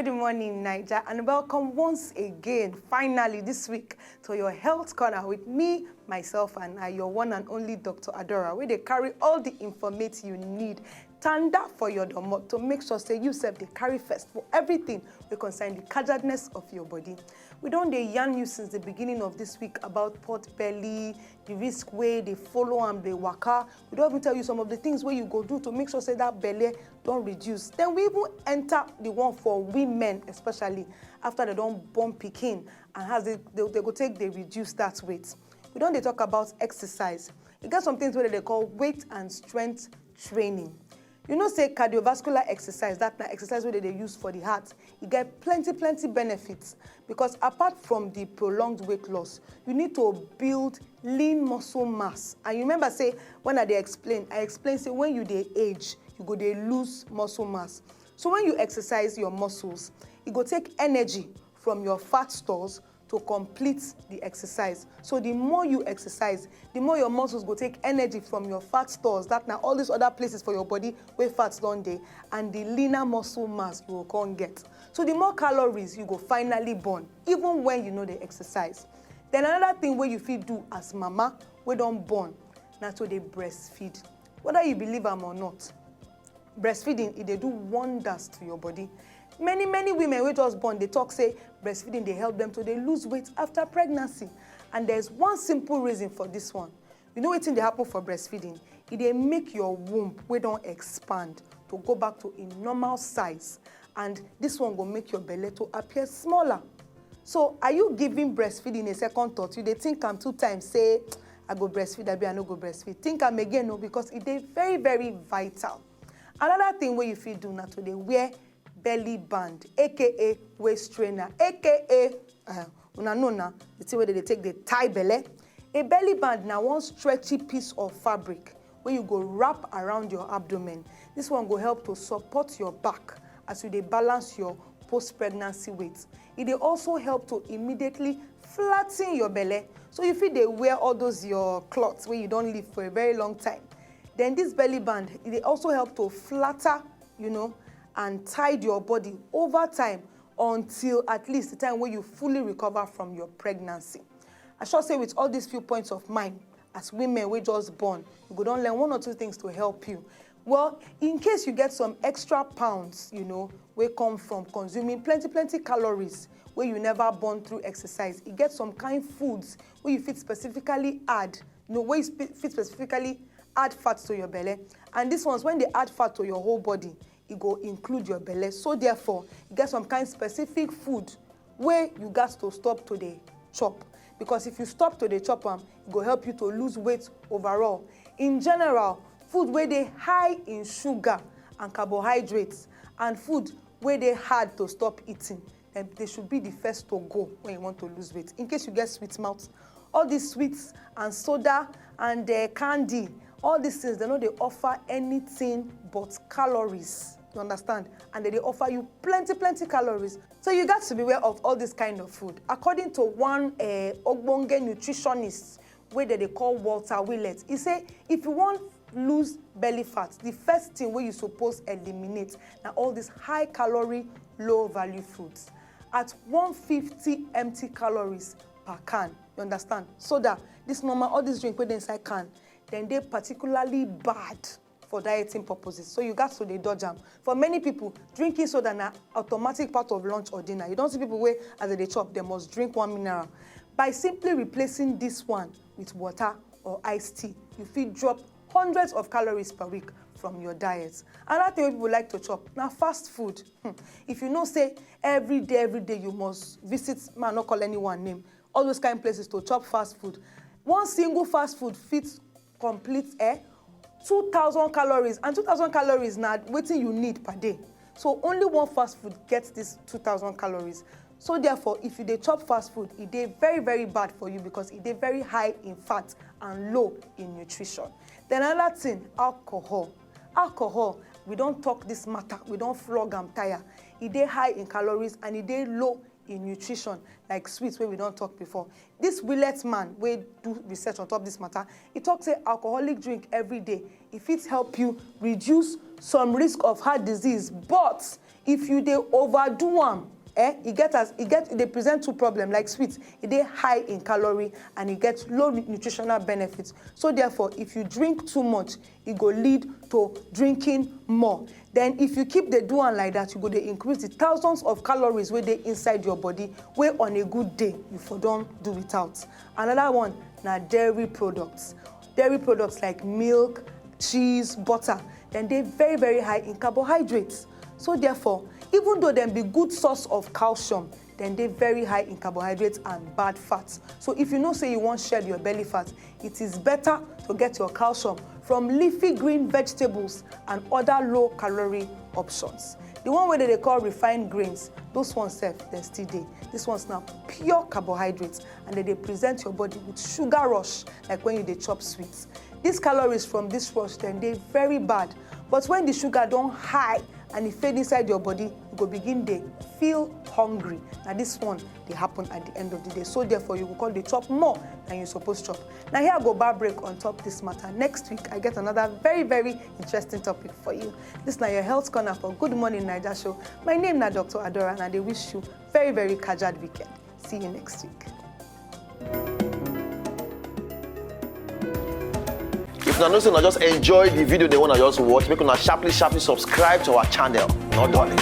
Good morning, Niger, and welcome once again, finally this week, to your Health Corner with me, myself, and I, your one and only Dr. Adora, where they carry all the information you need tanda for your domot to make sure say you self they carry first for everything we concern the casualness of your body. We don't dey yarn you since the beginning of this week about pot belly, the risk way they follow and they waka. We don't even tell you some of the things where you go do to make sure say that belly don't reduce. Then we even enter the one for women, especially after they don't born pikin and has they go take they reduce that weight. We don't dey talk about exercise. You got some things where they call weight and strength training. You know, say cardiovascular exercise, that exercise where they use for the heart, you get plenty benefits because apart from the prolonged weight loss, you need to build lean muscle mass. And you remember, say, when I explain, say when you dey age, you go dey lose muscle mass. So when you exercise your muscles, you go take energy from your fat stores to complete the exercise. So the more you exercise, the more your muscles go take energy from your fat stores, that now all these other places for your body where fats don't dey, and the leaner muscle mass you will come get. So the more calories you go finally burn, even when you know the exercise. Then another thing where you feel do as mama, we don't burn, now to they breastfeed. Whether you believe them or not, breastfeeding, they do wonders to your body. Many women wey just born, they talk say breastfeeding they help them to they lose weight after pregnancy. And there's one simple reason for this one. You know what thing they happen for breastfeeding? They make your womb we don't expand to go back to a normal size. And this one will make your belly to appear smaller. So are you giving breastfeeding a second thought? You they think I'm 2 times, say I go breastfeed, I no go breastfeed. Think I'm again, no, because it is very vital. Another thing where you feel do now to they wear belly band, aka waist trainer, aka una know now the thing where they take the tie belly. A belly band now one stretchy piece of fabric where you go wrap around your abdomen. This one will help to support your back as you they balance your post-pregnancy weight. It will also help to immediately flatten your belly. So if they wear all those your cloths where you don't live for a very long time, then this belly band, it also help to flatter, you know, and tide your body over time until at least the time where you fully recover from your pregnancy. I should say with all these few points of mind, as women we just born, you go don't learn 1 or 2 things to help you. Well, in case you get some extra pounds, you know, we come from consuming plenty calories where you never burn through exercise. You get some kind foods where you fit specifically add, you know, where you fit specifically add fat to your belly. And these ones, when they add fat to your whole body, it go include your belly. So therefore, you get some kind specific food where you got to stop to the chop. Because if you stop to the chop, it will help you to lose weight overall. In general, food where they high in sugar and carbohydrates and food where they hard to stop eating, then they should be the first to go when you want to lose weight. In case you get sweet mouth, all these sweets and soda and candy, all these things, they know they offer anything but calories. You understand? And they offer you plenty calories. So you got to be aware of all this kind of food. According to one Ogbonge nutritionist, where they call Walter Willett, he say if you want lose belly fat, the first thing where you suppose eliminate now all these high calorie, low value foods at 150 empty calories per can. You understand? So that this normal, all this drink where they inside can, then they're particularly bad for dieting purposes. So you got to the dodge them. For many people, drinking soda na automatic part of lunch or dinner. You don't see people where as they chop, they must drink 1 mineral. By simply replacing this one with water or iced tea, you feel drop hundreds of calories per week from your diet. Another thing people like to chop, now fast food. If you know say every day you must visit, man, not call anyone name, all those kind of places to chop fast food. One single fast food fits complete 2,000 calories, and 2,000 calories now waiting you need per day. So only one fast food gets this 2,000 calories. So therefore, if you dey chop fast food, it is very bad for you because it is very high in fat and low in nutrition. Then another thing, alcohol. Alcohol, we don't talk this matter, we don't flog and tire. It is high in calories and it is low in nutrition, like sweets where we don't talk before. This Willett man, we do research on top of this matter, he talks say alcoholic drink every day. If it help you reduce some risk of heart disease, but if you dey overdo them, they present two problems like sweets. They high in calorie and it gets low nutritional benefits. So therefore, if you drink too much, it go lead to drinking more. Then if you keep the doing like that, you go to increase the thousands of calories where they inside your body, where on a good day, you for don't do without. Another one, now dairy products. Dairy products like milk, cheese, butter, then they're very, very high in carbohydrates. So therefore, even though they be good source of calcium, then they're very high in carbohydrates and bad fats. So if you know, say you want to shed your belly fat, it is better to get your calcium from leafy green vegetables and other low-calorie options. The one where they call refined grains, those ones they're still there. This one's now pure carbohydrates, and they present your body with sugar rush, like when you chop sweets. These calories from this rush, then they're very bad. But when the sugar don't high and it fade inside your body, you go begin to feel hungry. Now this one, they happen at the end of the day. So therefore, you will call the chop more than you're supposed to chop. Now here I go bar break on top this matter. Next week, I get another very, very interesting topic for you. This is now your Health Corner for Good Morning Naija show. My name is Dr. Adora, and I wish you very, very kajad weekend. See you next week. If you know, so just enjoy the video they want to just watch, make una sharply subscribe to our channel. Not darling.